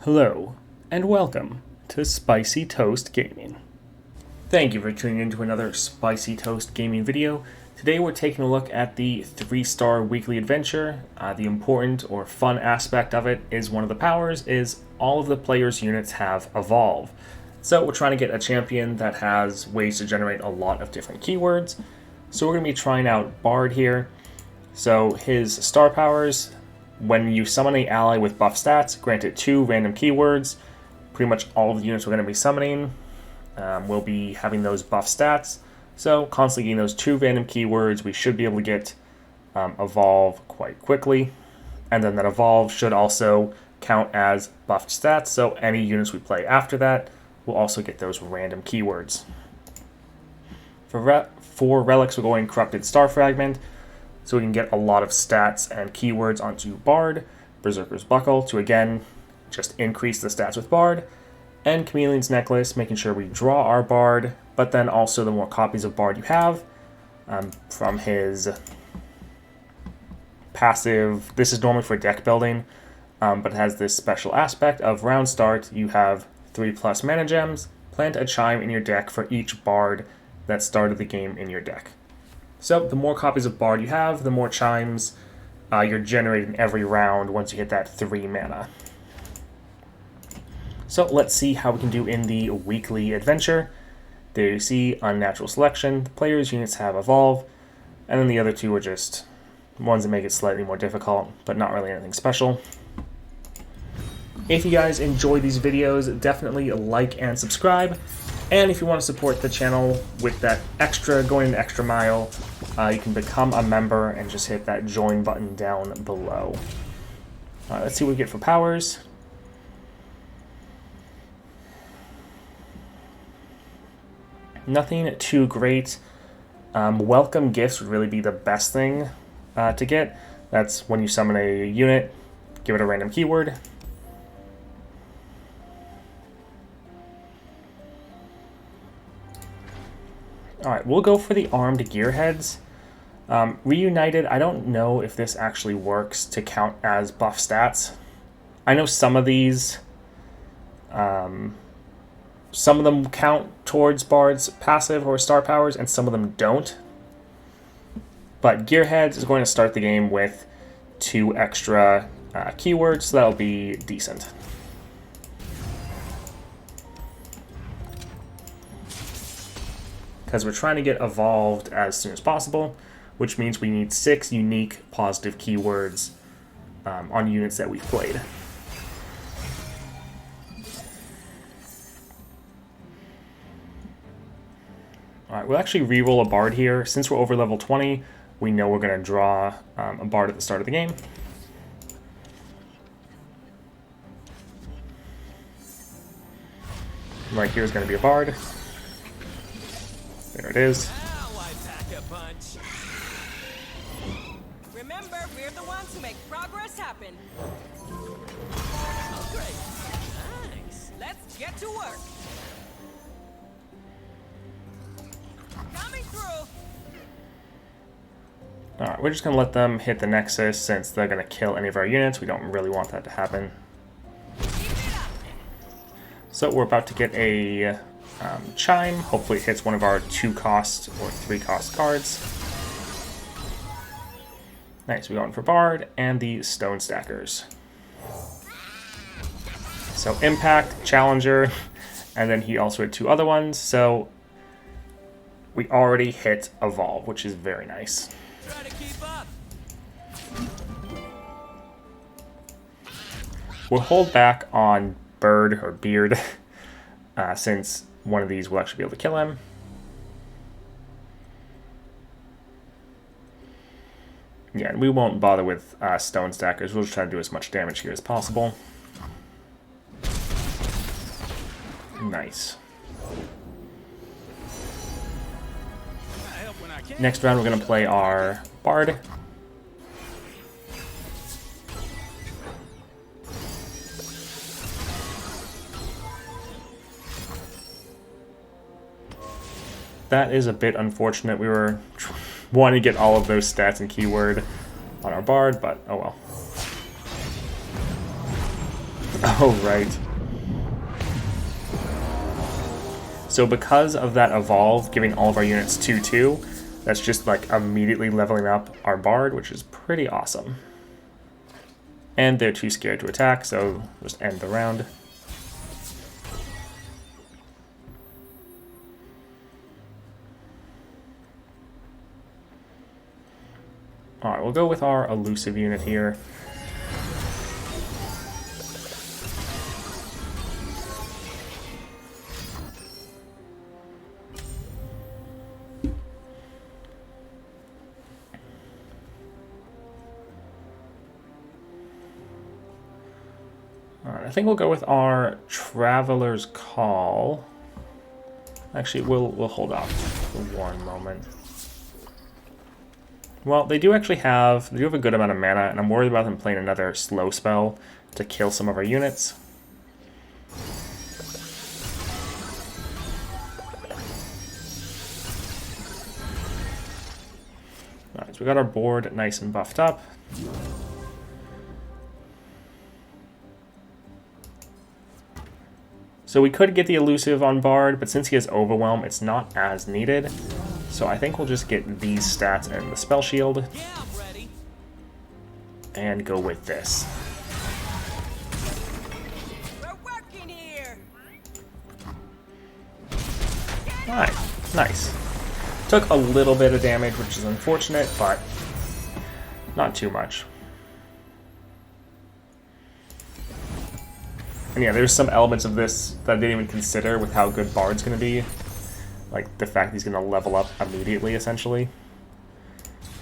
Hello, and welcome to Spicy Toast Gaming. Thank you for tuning in to another Spicy Toast Gaming video. Today we're taking a look at the 3-star weekly adventure. The important or fun aspect of it is one of the powers is all of the players' units have evolve. So we're trying to get a champion that has ways to generate a lot of different keywords. So we're going to be trying out Bard here. So his star powers: when you summon an ally with buff stats, grant it 2 random keywords. Pretty much all of the units we're going to be summoning will be having those buff stats. So constantly getting those 2 random keywords, we should be able to get evolve quite quickly. And then that evolve should also count as buffed stats, so any units we play after that will also get those random keywords. For relics, we're going Corrupted Star Fragment, so we can get a lot of stats and keywords onto Bard. Berserker's Buckle to again just increase the stats with Bard. And Chameleon's Necklace, making sure we draw our Bard, but then also the more copies of Bard you have from his passive. This is normally for deck building, but it has this special aspect of round start. You have 3+ mana gems. Plant a chime in your deck for each Bard that started the game in your deck. So the more copies of Bard you have, the more chimes you're generating every round once you hit that 3 mana. So let's see how we can do in the weekly adventure. There you see Unnatural Selection. The players' units have Evolve, and then the other 2 are just ones that make it slightly more difficult, but not really anything special. If you guys enjoy these videos, definitely like and subscribe. And if you want to support the channel with that going an extra mile, you can become a member and just hit that join button down below. Let's see what we get for powers. Nothing too great. Welcome gifts would really be the best thing to get. That's when you summon a unit, give it a random keyword. Alright, we'll go for the armed gearheads. Reunited, I don't know if this actually works to count as buff stats. I know some of these, some of them count towards Bard's passive or star powers, and some of them don't. But gearheads is going to start the game with 2 extra keywords, so that'll be decent. Because we're trying to get evolved as soon as possible, which means we need 6 unique positive keywords on units that we've played. Alright, we'll actually re-roll a Bard here. Since we're over level 20, we know we're going to draw a Bard at the start of the game. Right here is going to be a Bard. There it is. Remember, we're the ones who make progress happen. Great. Nice. Let's get to work. Coming through. Alright, we're just going to let them hit the Nexus since they're going to kill any of our units. We don't really want that to happen. So we're about to get a chime. Hopefully it hits one of our 2-cost or 3-cost cards. Nice, we're going for Bard and the Stone Stackers. So Impact, Challenger, and then he also had 2 other ones, so we already hit Evolve, which is very nice. Try to keep up. We'll hold back on Bird or Beard since one of these will actually be able to kill him. Yeah, and we won't bother with Stone Stackers. We'll just try to do as much damage here as possible. Nice. Next round, we're going to play our Bard. That is a bit unfortunate. We were wanting to get all of those stats and keyword on our Bard, but oh well. Oh, right. So because of that evolve, giving all of our units 2/2, that's just like immediately leveling up our Bard, which is pretty awesome. And they're too scared to attack, so just end the round. Alright, we'll go with our elusive unit here. Alright, I think we'll go with our Traveler's Call. Actually, we'll hold off for one moment. Well, they do have a good amount of mana, and I'm worried about them playing another slow spell to kill some of our units. Alright, so we got our board nice and buffed up. So we could get the elusive on Bard, but since he has Overwhelm, it's not as needed. So I think we'll just get these stats and the spell shield. Yeah, I'm ready. And go with this. We're working here. Alright, nice. Took a little bit of damage, which is unfortunate, but not too much. And yeah, there's some elements of this that I didn't even consider with how good Bard's going to be. Like the fact he's going to level up immediately, essentially.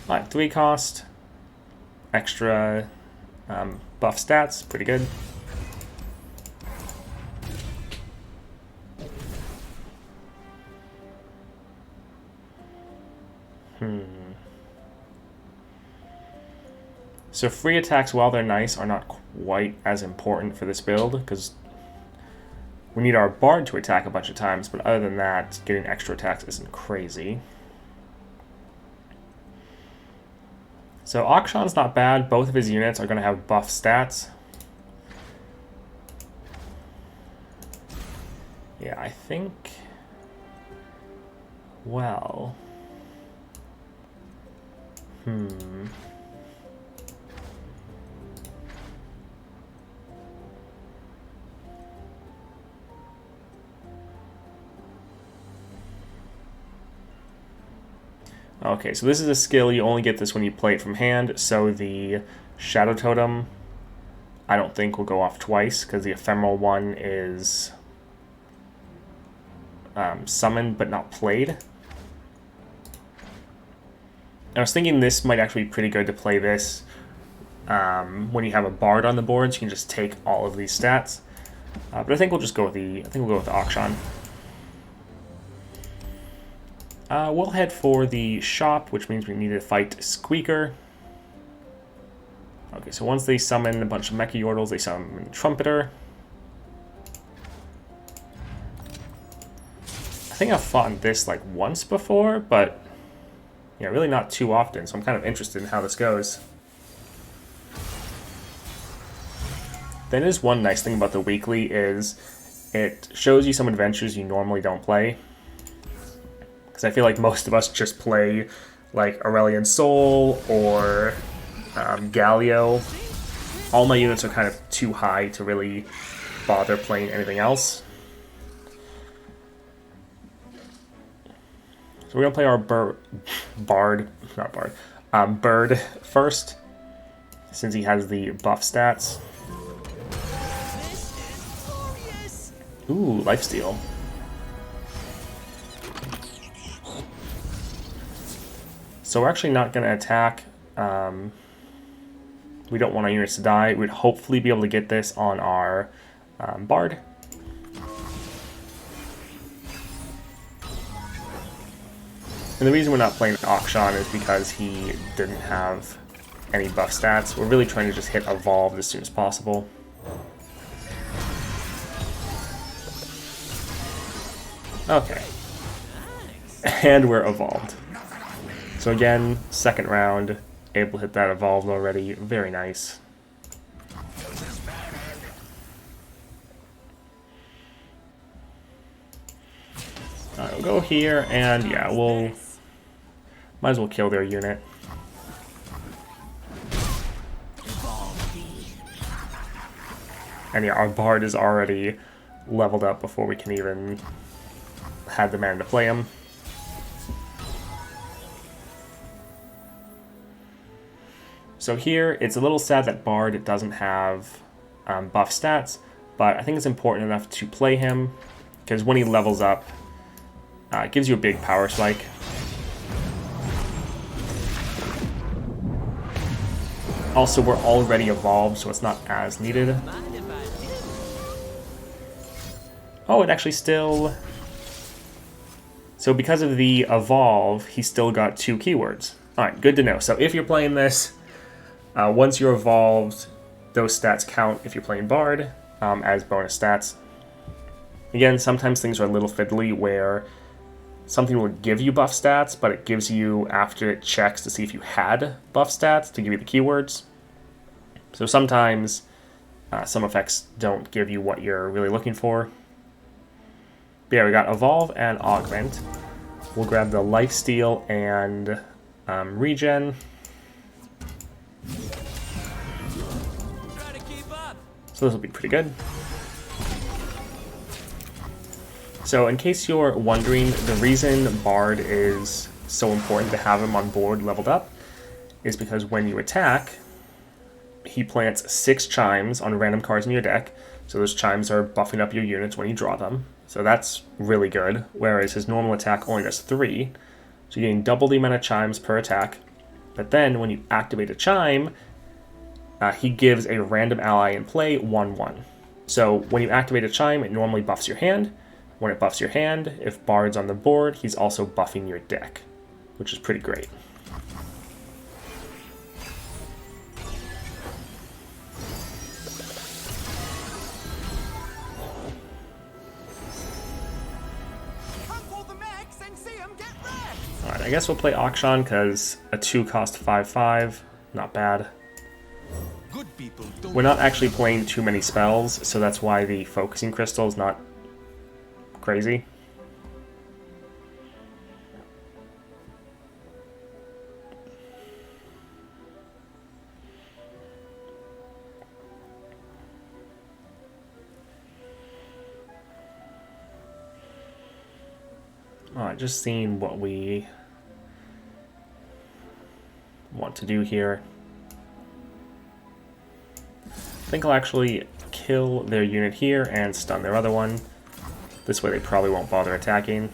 Alright, 3 cost. Extra buff stats, pretty good. So free attacks, while they're nice, are not quite as important for this build, because we need our Bard to attack a bunch of times, but other than that, getting extra attacks isn't crazy. So Akshan's not bad. Both of his units are going to have buff stats. Yeah, I think... Well... Okay, so this is a skill, you only get this when you play it from hand, so the Shadow Totem I don't think will go off twice, because the ephemeral one is summoned but not played. I was thinking this might actually be pretty good to play this when you have a Bard on the board, so you can just take all of these stats. But I think we'll just go with the Akshan. We'll head for the shop, which means we need to fight Squeaker. Okay, so once they summon a bunch of Mecha Yordles, they summon Trumpeter. I think I've fought in this like once before, but yeah, really not too often, so I'm kind of interested in how this goes. Then is one nice thing about the weekly is it shows you some adventures you normally don't play. Because I feel like most of us just play like Aurelian Soul or Galio. All my units are kind of too high to really bother playing anything else. So we're going to play our Bird first, since he has the buff stats. Ooh, lifesteal. So we're actually not going to attack. We don't want our units to die. We'd hopefully be able to get this on our Bard. And the reason we're not playing Akshan is because he didn't have any buff stats. We're really trying to just hit Evolve as soon as possible. Okay. And we're Evolved. So again, second round, able to hit that Evolved already. Very nice. We'll go here, and yeah, we'll might as well kill their unit. And yeah, our Bard is already leveled up before we can even have the mana to play him. So here, it's a little sad that Bard doesn't have buff stats, but I think it's important enough to play him, because when he levels up, it gives you a big power spike. Also, we're already evolved, so it's not as needed. Oh, it actually still... So because of the evolve, he still got 2 keywords. Alright, good to know. So if you're playing this, once you're evolved, those stats count if you're playing Bard as bonus stats. Again, sometimes things are a little fiddly where something will give you buff stats, but it gives you after it checks to see if you had buff stats to give you the keywords. So sometimes some effects don't give you what you're really looking for. But yeah, we got Evolve and Augment. We'll grab the Lifesteal and Regen. So this will be pretty good. So in case you're wondering, the reason Bard is so important to have him on board leveled up is because when you attack, he plants 6 chimes on random cards in your deck. So those chimes are buffing up your units when you draw them. So that's really good, whereas his normal attack only does 3. So you're getting double the amount of chimes per attack. But then when you activate a chime, he gives a random ally in play 1/1. So when you activate a chime, it normally buffs your hand. When it buffs your hand, if Bard's on the board, he's also buffing your deck, which is pretty great. Alright, I guess we'll play Akshan because a 2 cost 5/5, not bad. We're not actually playing too many spells, so that's why the Focusing Crystal is not crazy. Alright, just seeing what we want to do here. I think I'll actually kill their unit here and stun their other one. This way they probably won't bother attacking.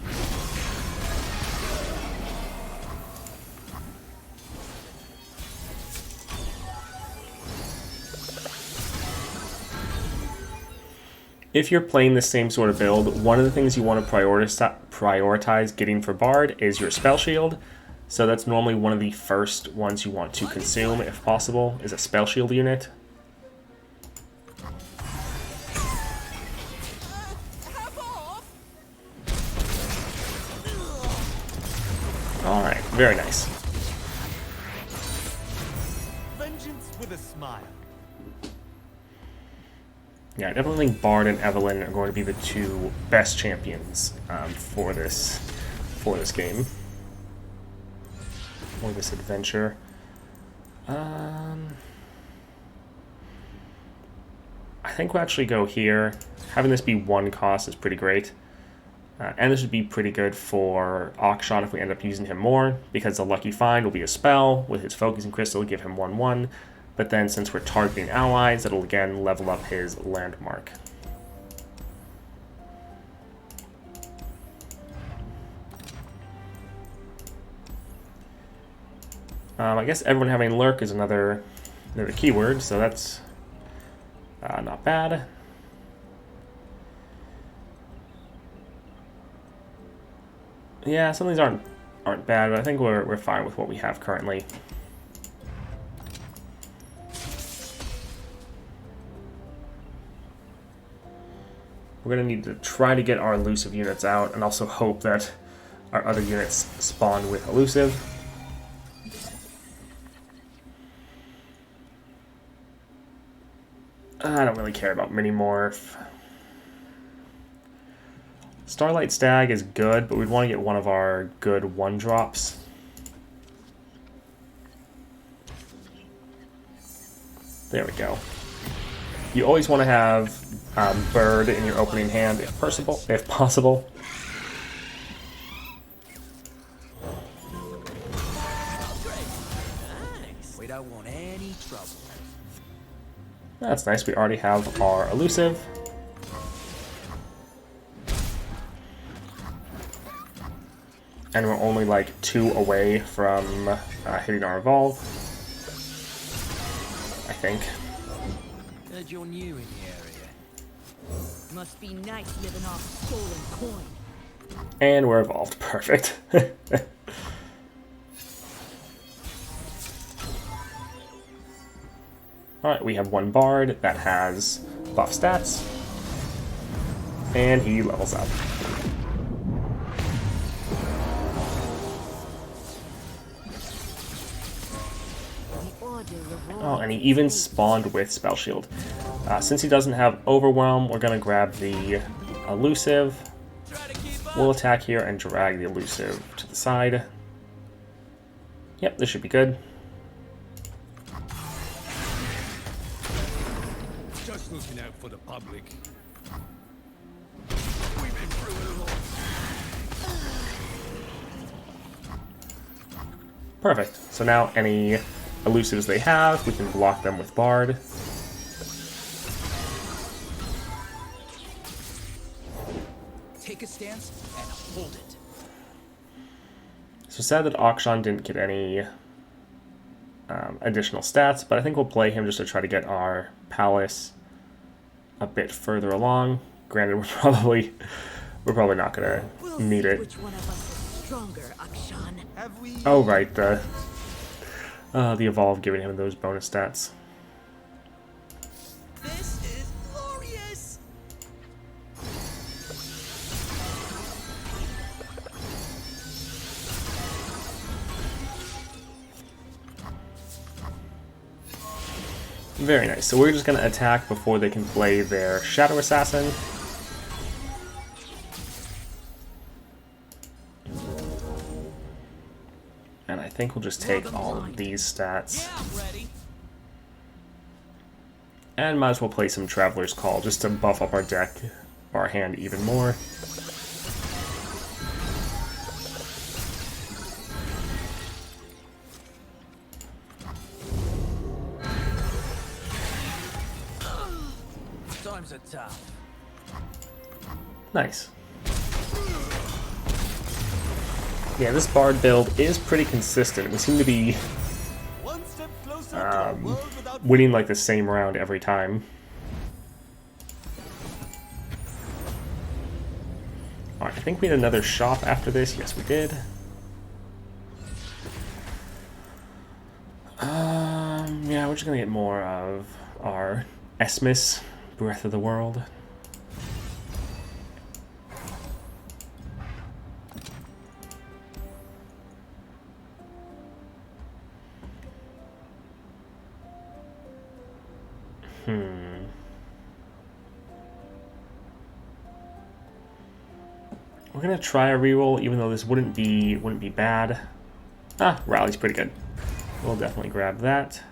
If you're playing the same sort of build, one of the things you want to prioritize getting for Bard is your Spell Shield. So that's normally one of the first ones you want to consume, if possible, is a Spell Shield unit. Alright, very nice. Vengeance with a smile. Yeah, I definitely think Bard and Evelyn are going to be the 2 best champions for this game. Or this adventure. I think we'll actually go here. Having this be 1 cost is pretty great. And this would be pretty good for Akshan if we end up using him more, because the Lucky Find will be a spell with his Focusing Crystal, give him 1/1. But then since we're targeting allies, it'll again level up his landmark. I guess everyone having Lurk is another keyword, so that's not bad. Yeah, some of these aren't bad, but I think we're fine with what we have currently. We're going to need to try to get our elusive units out, and also hope that our other units spawn with elusive. I don't really care about Minimorph. Starlight Stag is good, but we'd want to get one of our good 1-drops. There we go. You always want to have Bird in your opening hand if possible. We don't want any trouble. That's nice. We already have our elusive. And we're only like 2 away from hitting our evolve. I think. Heard you're new in the area. Must be nice living off stolen coin. And we're evolved. Perfect. Alright, we have one Bard that has buff stats. And he levels up. Oh, and he even spawned with Spell Shield. Since he doesn't have Overwhelm, we're going to grab the elusive. We'll attack here and drag the elusive to the side. Yep, this should be good. Just looking out for the public. We've been through it a lot. Perfect. So now any elusives they have, we can block them with Bard. Take a stance and hold it. So sad that Akshan didn't get any additional stats, but I think we'll play him just to try to get our Palace a bit further along. Granted, we're probably not gonna need it. Which one of us is stronger, Akshan? Have we? Oh right, the evolve giving him those bonus stats. This is glorious. Very nice. So we're just gonna attack before they can play their Shadow Assassin. And I think we'll just take all of these stats. Yeah, I'm ready. And might as well play some Traveler's Call just to buff up our deck, our hand even more. Times are tough. Nice. Yeah, this Bard build is pretty consistent. We seem to be One step closer to a world without winning like the same round every time. Alright, I think we had another shop after this. Yes, we did. Yeah, we're just gonna get more of our Esmus, Breath of the World. We're gonna try a reroll, even though this wouldn't be bad. Ah, Rally's pretty good. We'll definitely grab that.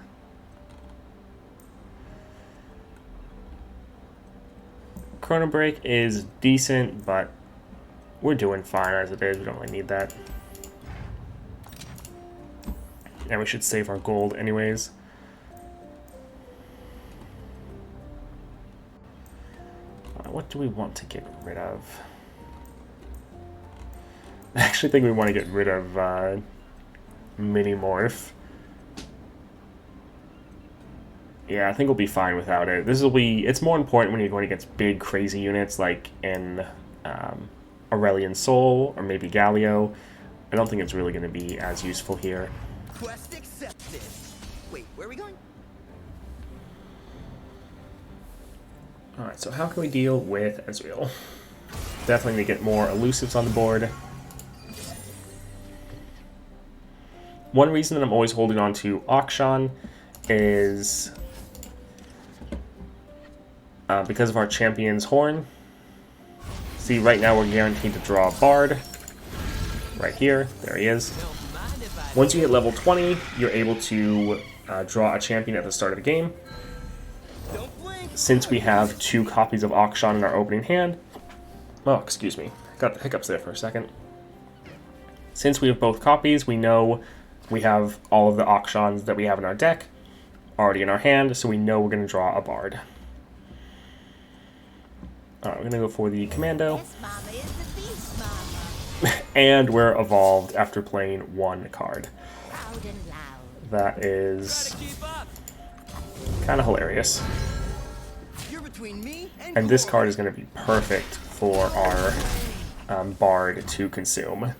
Chrono Break is decent, but we're doing fine as it is. We don't really need that. And we should save our gold anyways. What do we want to get rid of? I actually think we want to get rid of Mini Morph. Yeah, I think we'll be fine without it. It's more important when you're going against big, crazy units like in Aurelian Soul or maybe Galio. I don't think it's really going to be as useful here. quest accepted. Wait, where are we going? Alright, so how can we deal with Ezreal? Definitely need to get more elusives on the board. One reason that I'm always holding on to Akshan is because of our Champion's Horn. See, right now we're guaranteed to draw a Bard. Right here. There he is. Once you hit level 20, you're able to draw a champion at the start of the game. Since we have 2 copies of Akshan in our opening hand... Oh, excuse me. Got the hiccups there for a second. Since we have both copies, we know we have all of the Akshans that we have in our deck already in our hand, so we know we're going to draw a Bard. Alright, we're going to go for the Commando. And we're evolved after playing 1 card. That is kind of hilarious. And this card is going to be perfect for our Bard to consume.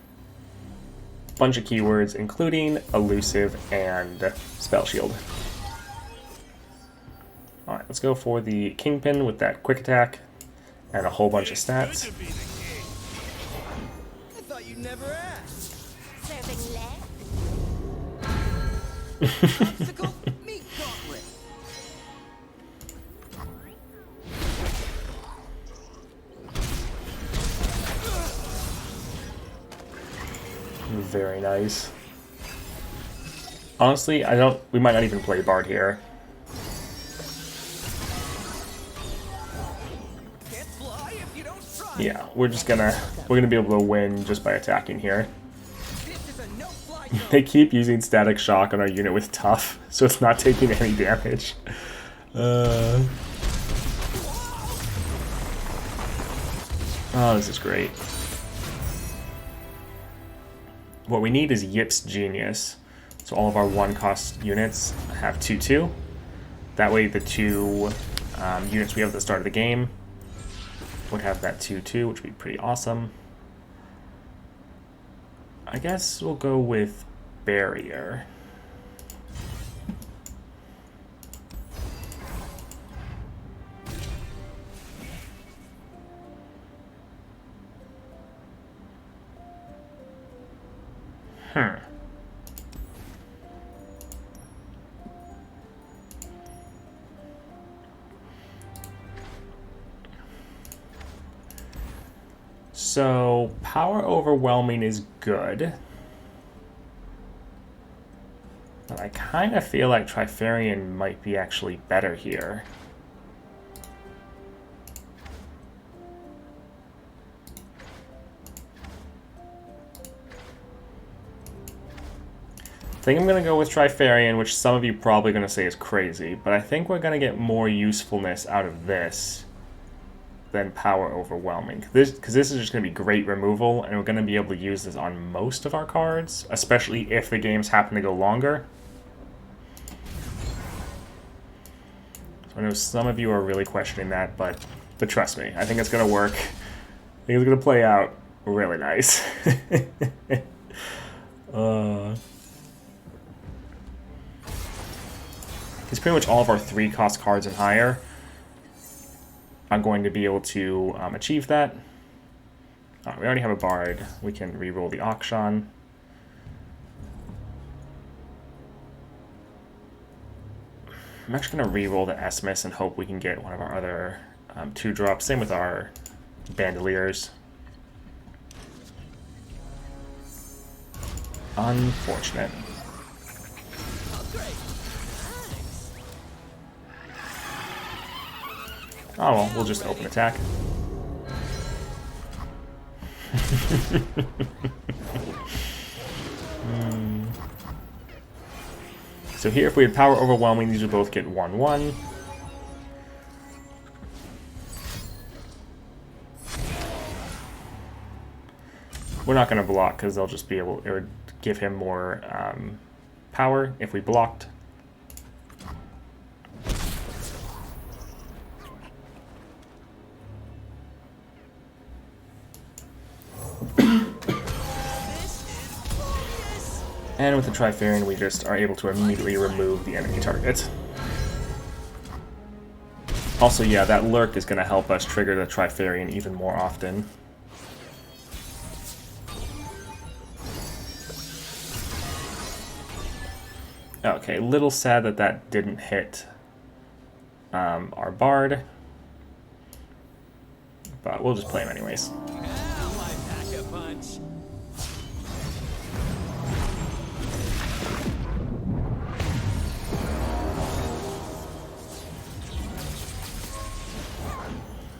Bunch of keywords, including Elusive and Spell Shield. Alright, let's go for the Kingpin with that quick attack and a whole bunch of stats. I thought you'd never ask. Serving leg? Obstacle, meat gauntlet. Very nice. Honestly, we might not even play Bard here. Can't fly if you don't try. Yeah, we're gonna be able to win just by attacking here. This is a no-fly zone. They keep using Static Shock on our unit with Tough, so it's not taking any damage. Oh, this is great. What we need is Yip's Genius. So all of our 1-cost units have 2/2. That way the 2 units we have at the start of the game would have that 2/2, which would be pretty awesome. I guess we'll go with Barrier. So, Power Overwhelming is good. But I kind of feel like Trifarian might be actually better here. I think I'm going to go with Trifarian, which some of you probably going to say is crazy, but I think we're going to get more usefulness out of this than Power Overwhelming. Because this is just going to be great removal, and we're going to be able to use this on most of our cards, especially if the games happen to go longer. So I know some of you are really questioning that, but trust me, I think it's going to work. I think it's going to play out really nice. Because pretty much all of our 3-cost cards and higher are going to be able to achieve that. We already have a Bard. We can reroll the Akshan. I'm actually going to reroll the Esmus and hope we can get one of our other 2-drops. Same with our Bandoliers. Unfortunate. Oh well, we'll just open attack. So here, if we had Power Overwhelming, these would both get 1/1. We're not going to block because they'll just be able. It would give him more power if we blocked. And with the Trifarian, we just are able to immediately remove the enemy target. Also, yeah, that Lurk is going to help us trigger the Trifarian even more often. Okay, little sad that that didn't hit our Bard. but we'll just play him anyways. Now I pack a punch.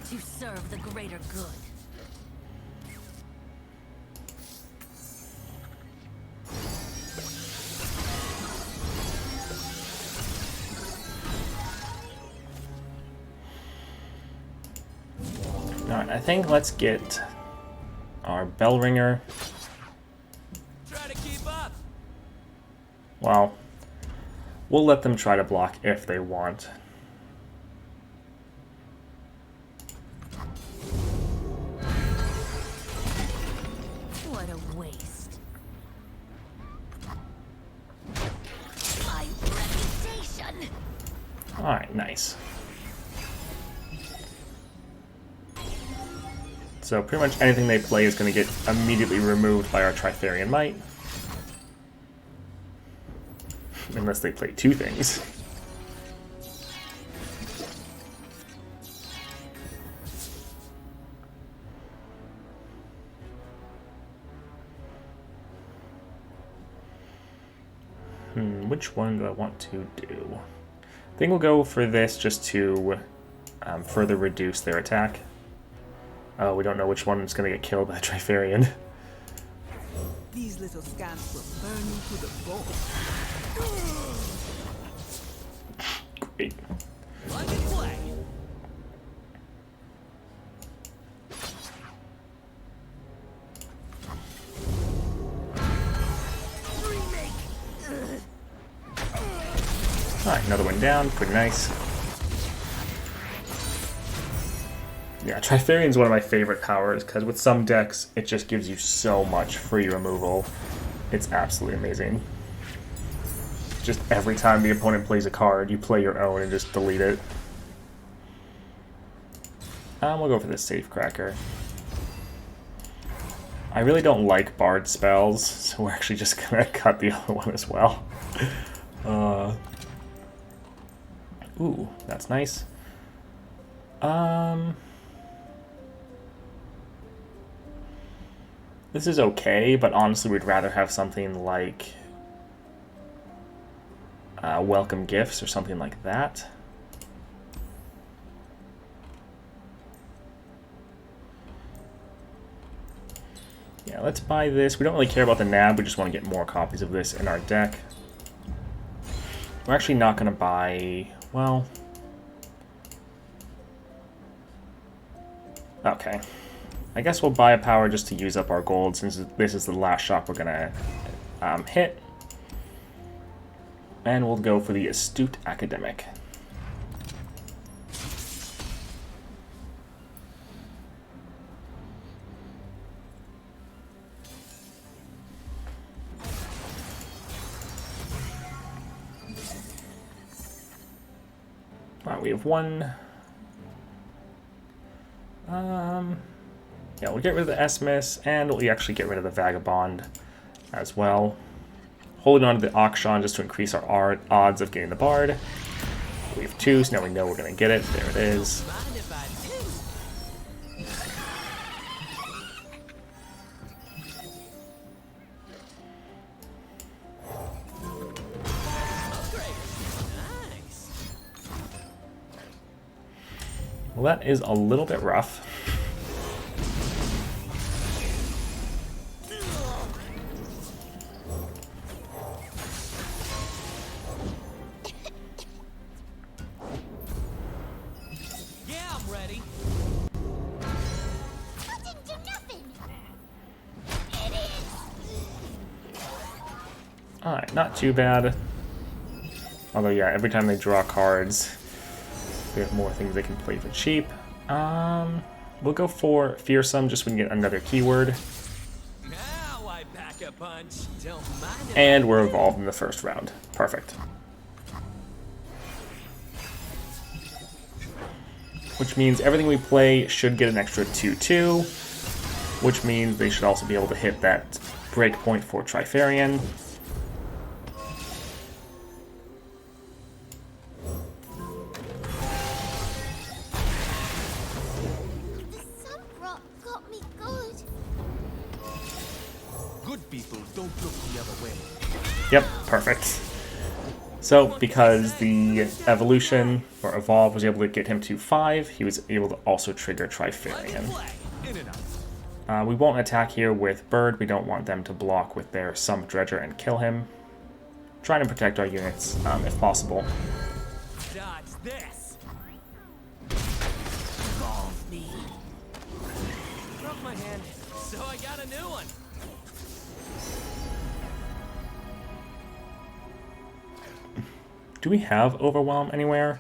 To serve the greater good. Alright, I think let's get our bell ringer. Try to keep up. Well, we'll let them try to block if they want. What a waste. My reputation. Alright, nice. So pretty much anything they play is going to get immediately removed by our Trifarian Might. Unless they play two things. Which one do I want to do? I think we'll go for this just to further reduce their attack. Oh, we don't know which one is going to get killed by the Trifarian. These little scamps will burn you to the bone. Great. Plug and play. Alright, another one down. Pretty nice. Yeah, Trifarian is one of my favorite powers, because with some decks, it just gives you so much free removal. It's absolutely amazing. Just every time the opponent plays a card, you play your own and just delete it. We'll go for this Safecracker. I really don't like Bard spells, so we're actually just going to cut the other one as well. Ooh, that's nice. This is okay, but honestly we'd rather have something like Welcome Gifts or something like that. Yeah, let's buy this. We don't really care about the nab, we just want to get more copies of this in our deck. We're actually not going to buy... well... okay. I guess we'll buy a power just to use up our gold, since this is the last shop we're going to hit. And we'll go for the Astute Academic. Alright, we have one. Yeah, we'll get rid of the Esmus, and we'll actually get rid of the Vagabond as well. Holding on to the Auction just to increase our odds of getting the Bard. We have two, so now we know we're going to get it. There it is. Mind if I do? Upgrade. Nice. Well, that is a little bit rough. Alright, not too bad. Although, yeah, every time they draw cards, they have more things they can play for cheap. We'll go for Fearsome, just so we can get another keyword. Now I pack a punch. Don't mind if And we're evolved in the first round. Perfect. Which means everything we play should get an extra 2/2, which means they should also be able to hit that breakpoint for Trifarian. people don't look the other way. Yep, perfect. So, because the evolution, or evolve, was able to get him to 5, he was able to also trigger Trifarian. In and out. We won't attack here with Bird. We don't want them to block with their Sump Dredger and kill him. Trying to protect our units, if possible. Dodge this. Involve me. Broke my hand, so I got a new one. Do we have Overwhelm anywhere?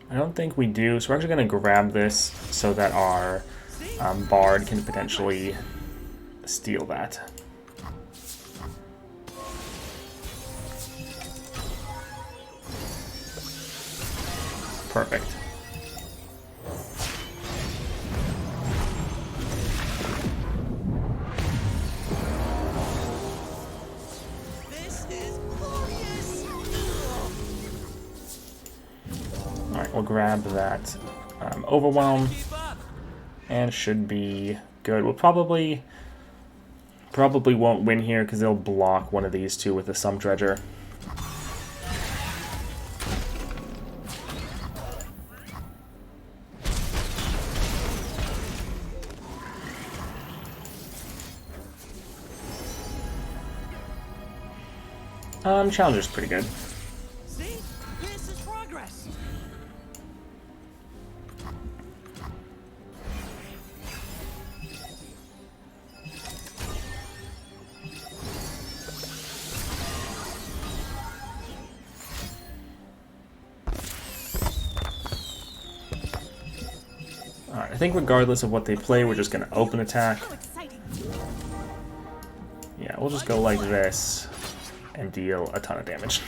I don't think we do, so we're actually going to grab this so that our Bard can potentially steal that. Perfect. This is glorious. Alright, we'll grab that Overwhelm, Keep up. and should be good. We'll probably won't win here because they'll block one of these two with the Sump Dredger. Challenger's pretty good. See? This is progress. Alright, I think regardless of what they play, we're just going to open attack. How exciting. Yeah, we'll just go like this and deal a ton of damage.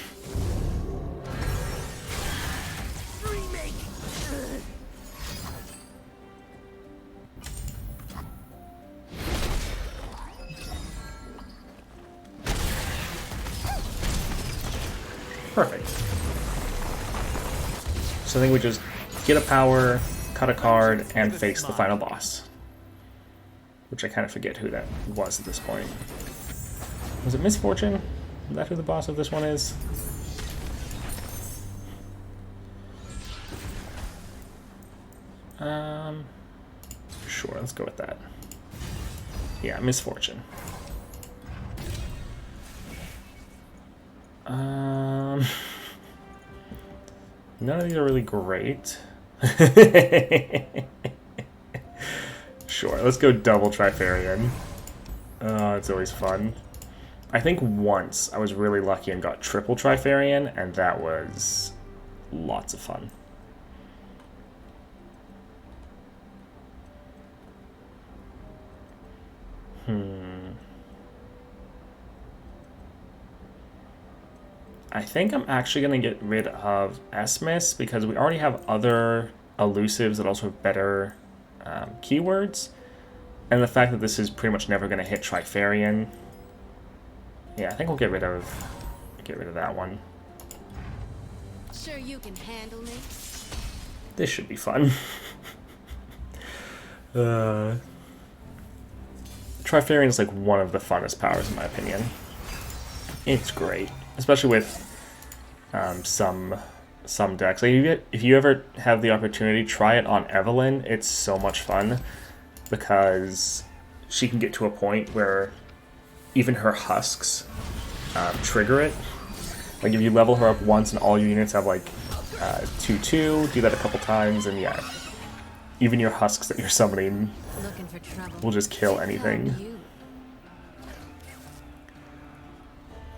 Remake. Perfect. So I think we just get a power, cut a card, and face the final boss. Which I kind of forget who that was at this point. Was it Misfortune? Is that who the boss of this one is? Sure, let's go with that. Yeah, Misfortune. None of these are really great. Sure, let's go double Trifarian. Oh, it's always fun. I think once I was really lucky and got triple Trifarian, and that was lots of fun. I think I'm actually going to get rid of Esmus because we already have other elusives that also have better keywords. And the fact that this is pretty much never going to hit Trifarian. Yeah, I think we'll get rid of that one. Sure you can handle me? This should be fun. Trifarian is like one of the funnest powers in my opinion. It's great, especially with some decks. Like if you ever have the opportunity, try it on Evelyn. It's so much fun because she can get to a point where even her husks trigger it. Like if you level her up once and all your units have like 2/2, do that a couple times, and yeah, even your husks that you're summoning Looking for trouble. will just kill anything. You.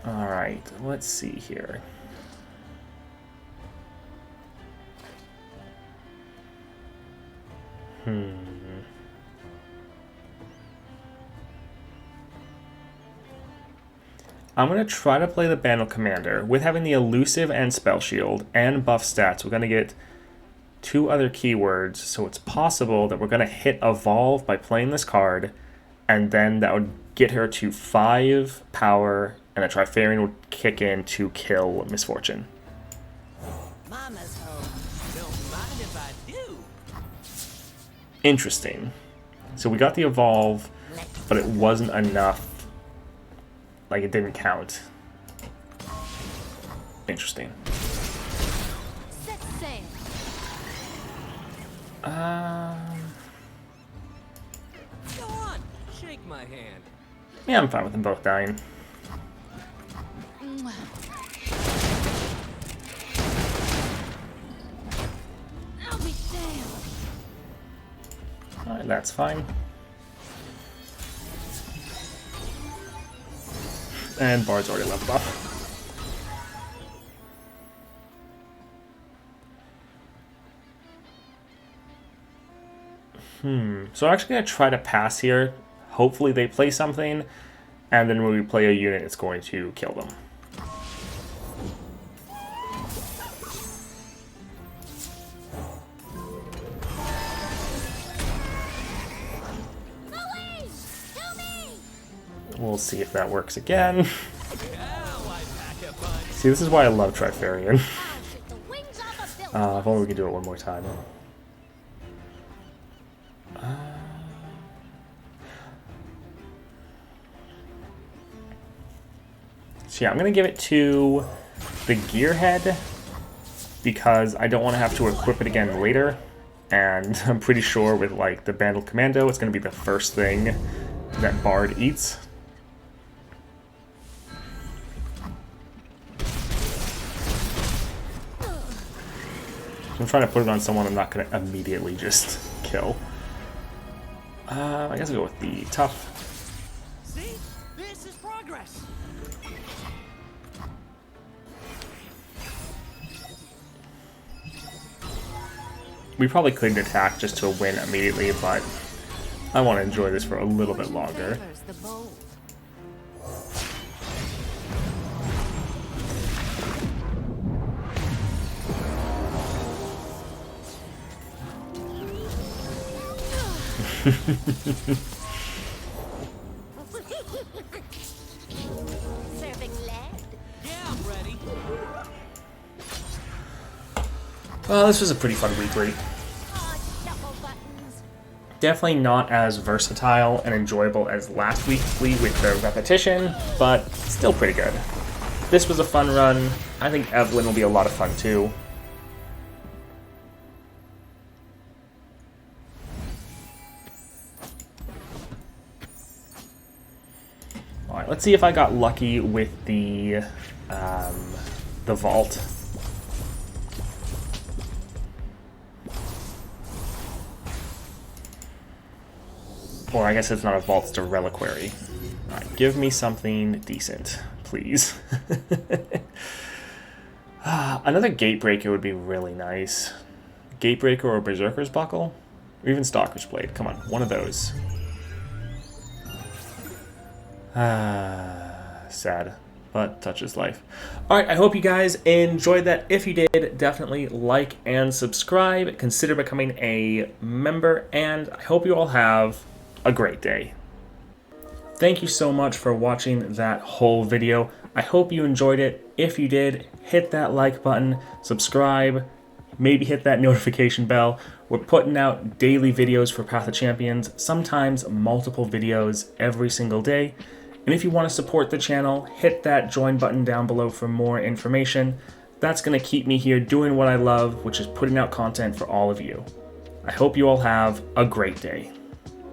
Alright, let's see here. I'm going to try to play the Bandle Commander. With having the Elusive and Spell Shield and buff stats, we're going to get 2 other keywords, so it's possible that we're going to hit Evolve by playing this card, and then that would get her to 5 power, and the Trifarian would kick in to kill Misfortune. Mama's home. Don't mind if I do. Interesting. So we got the Evolve. but it wasn't enough. Like, it didn't count. Interesting. Set sail. Go on, shake my hand. Yeah, I'm fine with them both dying. I'll be damned. Alright, that's fine. And Bard's already leveled up. So I'm actually going to try to pass here. Hopefully they play something, and then when we play a unit, it's going to kill them. Louise! To me! We'll see if that works again. Now I pack a punch. See, this is why I love Trifarian. I'll shoot the wings off a building. If only we could do it one more time. So yeah, I'm going to give it to the Gearhead because I don't want to have to equip it again later. And I'm pretty sure with like the Bandle Commando, it's going to be the first thing that Bard eats. I'm trying to put it on someone I'm not going to immediately just kill. I guess I'll go with the tough. See? This is progress. We probably couldn't attack just to win immediately, but I want to enjoy this for a little bit longer. Favors the bold. Serving lead. Yeah, I'm ready. Well, this was a pretty fun weekly. Oh, shuffle buttons. Definitely not as versatile and enjoyable as last weekly with the repetition, but still pretty good. This was a fun run. I think Evelyn will be a lot of fun too. Alright, let's see if I got lucky with the vault. Or I guess it's not a vault, it's a reliquary. Alright, give me something decent, please. Another Gatebreaker would be really nice. Gatebreaker or Berserker's Buckle? Or even Stalker's Blade. Come on, one of those. Sad, but such is life. Alright, I hope you guys enjoyed that. If you did, definitely like and subscribe. Consider becoming a member, and I hope you all have a great day. Thank you so much for watching that whole video. I hope you enjoyed it. If you did, hit that like button, subscribe, maybe hit that notification bell. We're putting out daily videos for Path of Champions, sometimes multiple videos every single day. And if you want to support the channel, hit that join button down below for more information. That's going to keep me here doing what I love, which is putting out content for all of you. I hope you all have a great day.